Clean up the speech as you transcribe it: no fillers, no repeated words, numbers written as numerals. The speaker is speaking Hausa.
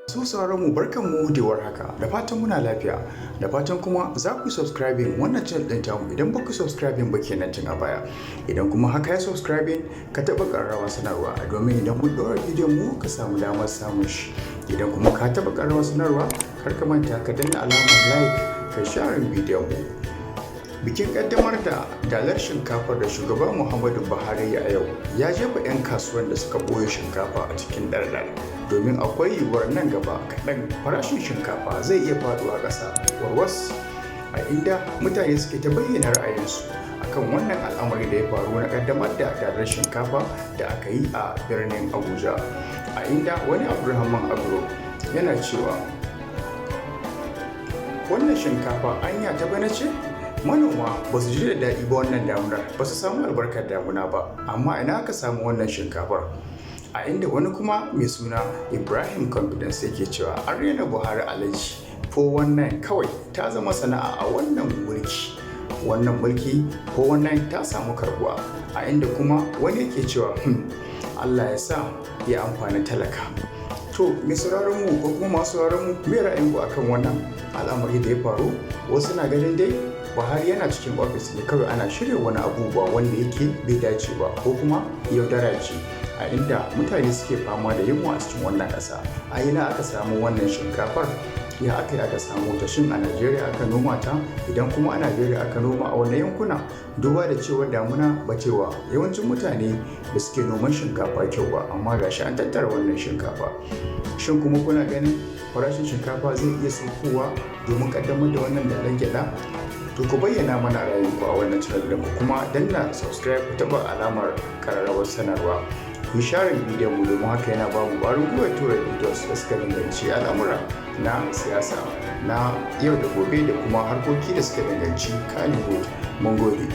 Sauran mu barkan mu da warhaka, da fatan muna lafiya, da fatan kuma za ku subscribing wannan channel din tamu idan ba ku subscribing ba kenan tun a baya. Idan kuma haka ya subscribing ka taɓa ƙararrawar sanarwa domin idan mun ɗora bidiyon mu ka samu damar samun shi. Idan kuma ka taɓa ƙararrawar sanarwa kar ka manta ka danna alamar like ka share bidiyon mu. Bikin kaddamar da dalar shinkafar da shugaba Muhammadu Buhari a yau ya jefa 'yan kasuwan da suka ɓoye shinkafa a cikin ɗarɗar, domin akwai yiwuwar nan gaba kaɗan farashin shinkafa zai iya faɗuwa ƙasa warwas, a inda mutane suke ta bayyana ra'ayinsu akan wannan al'amari da ya faru na kaddamar da dalar shinkafa da aka yi a birnin Abuja, a inda wani Abdulrahman Agro yana cewa wannan shinkafa anya ta bana ce. Manoma ba su ji da daɗi ba wannan damunar, ba su samu albarkar damuna ba, amma ina aka samu wannan shinkafar. A inda wani kuma mai suna Ibrahim Confidence yake cewa an rena Buhari alaji, ko wannan kawai ta zama sana'a a wannan mulki ko wannan ta samu karbuwa. A inda kuma wani yake cewa Allah ya sa ya amfani talaka. To, mai sauraron mu ko kuma masu sauraron mu, me ra'ayinku akan wannan al'amari da ya faru? Wasu na ganin dai Buhari yana cikin ofis ne kawai ana shirya wani abubuwa wanda yake bai dace ba, ko kuma yaudara ce, a inda mutane suke fama da yunwa a cikin wannan ƙasa. A ina aka samu wannan shinkafar? Ya aka yi aka samu ta? Shin a Najeriya aka noma ta? Idan kuma a Najeriya aka noma a wannan yankuna, duba da cewa damuna ba cewa yawancin mutane da suke noman shinkafa kyau ba, amma gashi an tattara wannan shinkafa. Shin kuma kuna ganin farashin shinkafa zai iya saukowa domin kaddamar da wannan dalar gyaɗa? To ku bayyana mana ra'ayinku a wannan channel din, kuma danna subscribe ku taɓa alamar ƙararrawar sanarwa. Ku share bidiyon mu domin haka yana ba mu ƙwarin gwiwar tura videos da suka danganci al'amura na siyasa, na yau da gobe da kuma harkoki da suka danganci Kannywood. Mun gode.